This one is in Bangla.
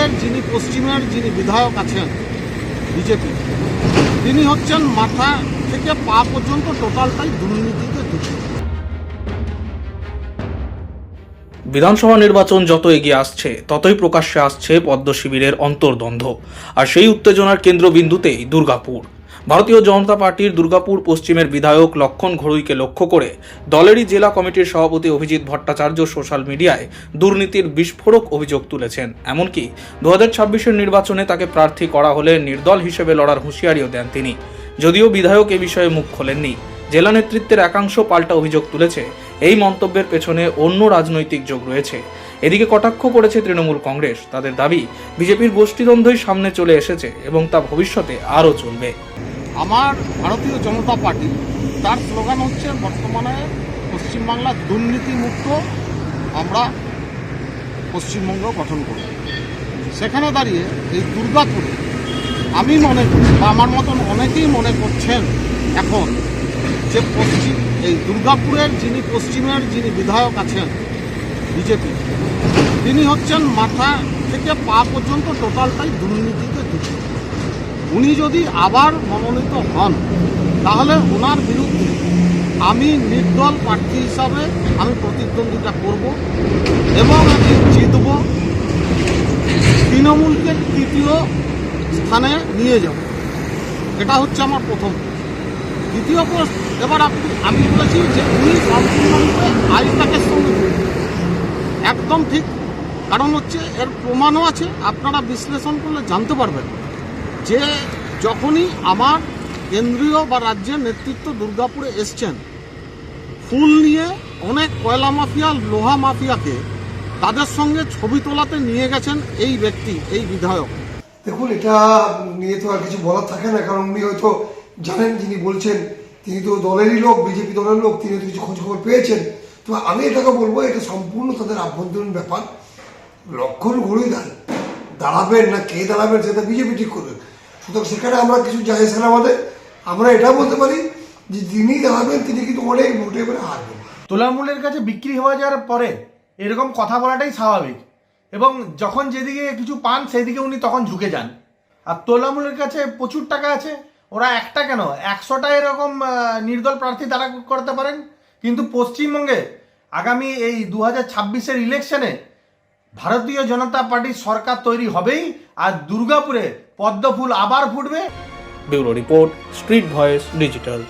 দুর্গাপুরের যিনি পশ্চিমের যিনি বিধায়ক আছেন বিজেপি, তিনি হচ্ছেন মাথা থেকে পা পর্যন্ত টোটালটাই দুর্নীতিতে যুক্ত। বিধানসভা নির্বাচন যত এগিয়ে আসছে ততই প্রকাশ্যে আসছে পদ্ম শিবিরের অন্তর্দ্বন্দ্ব, আর সেই উত্তেজনার কেন্দ্রবিন্দুতেই দুর্গাপুর। ভারতীয় জনতা পার্টির দুর্গাপুর পশ্চিমের বিধায়ক লক্ষণ ঘড়ুইকে লক্ষ্য করে দলেরই জেলা কমিটির সভাপতি অভিজিৎ ভট্টাচার্য সোশ্যাল মিডিয়ায় দুর্নীতির বিস্ফোরক অভিযোগ তুলেছেন। এমনকি 2026-এর নির্বাচনে তাকে প্রার্থী করা হলে নির্দল হিসেবে লড়ার হুঁশিয়ারিও দেন তিনি। যদিও বিধায়ক এ বিষয়ে মুখ খোলেননি, জেলা নেতৃত্বের একাংশ পাল্টা অভিযোগ তুলেছে এই মন্তব্যের পেছনে অন্য রাজনৈতিক যোগ রয়েছে। এদিকে কটাক্ষ করেছে তৃণমূল কংগ্রেস। তাদের দাবি, বিজেপির গোষ্ঠীদ্বন্দ্বই সামনে চলে এসেছে এবং তা ভবিষ্যতে আরও চলবে। আমার ভারতীয় জনতা পার্টি, তার স্লোগান হচ্ছে বর্তমানে পশ্চিমবাংলার দুর্নীতিমুক্ত আমরা পশ্চিমবঙ্গ গঠন করব। সেখানে দাঁড়িয়ে এই দুর্গাপুরে আমি মনে করি, বা আমার মতন অনেকেই মনে করছেন এখন, যে এই দুর্গাপুরের যিনি পশ্চিমের যিনি বিধায়ক আছেন বিজেপি, তিনি হচ্ছেন মাথা থেকে পা পর্যন্ত টোটালটাই দুর্নীতিতে যুক্ত। উনি যদি আবার মনোনীত হন তাহলে ওনার বিরুদ্ধে আমি নির্দল প্রার্থী হিসাবে আমি প্রতিদ্বন্দ্বিতা করব এবং আমি জিতব, তৃণমূলকে তৃতীয় স্থানে নিয়ে যাব। এটা হচ্ছে আমার প্রথম। দ্বিতীয় প্রশ্ন, এবার আমি বলেছি যে উনি সম্পূর্ণরূপে আইনটাকে সঙ্গে একদম ঠিক, কারণ হচ্ছে এর প্রমাণও আছে, আপনারা বিশ্লেষণ করলে জানতে পারবেন যে যখনই আমার কেন্দ্রীয় বা রাজ্যের নেতৃত্ব দুর্গাপুরে এসছেন, ফুল নিয়ে অনেক কয়লা মাফিয়া, লোহা মাফিয়াকে তাদের সঙ্গে ছবি তোলাতে নিয়ে গেছেন এই ব্যক্তি, এই বিধায়ক। দেখুন, এটা নিয়ে তো আর কিছু বলার থাকে না, কারণ উনি হয়তো জানেন, যিনি বলছেন তিনি তো দলেরই লোক, বিজেপি দলের লোক, তিনি তো কিছু খোঁজখবর পেয়েছেন। তো আমি এটাকে বলবো, এটা সম্পূর্ণ তাদের আভ্যন্তরীণ ব্যাপার। লক্ষণ ঘড়ুই দাঁড়াবেন না কে দাঁড়াবেন সেটা বিজেপি ঠিক করবে। সুতরাং সেখানে আমরা কিছু যায় আসে না আমাদের। আমরা এটা বলতে পারি যে যিনি দাঁড়াবেন তিনি কিন্তু অনেক ভোটে এবারে হারবেন। তোলামূলের কাছে বিক্রি হয়ে যাওয়ার পরে এরকম কথা বলাটাই স্বাভাবিক, এবং যখন যেদিকে কিছু পান সেদিকে উনি তখন ঝুঁকে যান। আর তোলামূলের কাছে প্রচুর টাকা আছে, ওরা একটা কেন 100টা এরকম নির্দল প্রার্থী তারা করতে পারেন। কিন্তু পশ্চিমবঙ্গে আগামী এই 2026-এর ইলেকশনে ভারতীয় জনতা পার্টির সরকার তৈরি হবেই, আর দুর্গাপুরে পদ্ম ফুল আবার ফুটবে। Bureau report, street voice digital.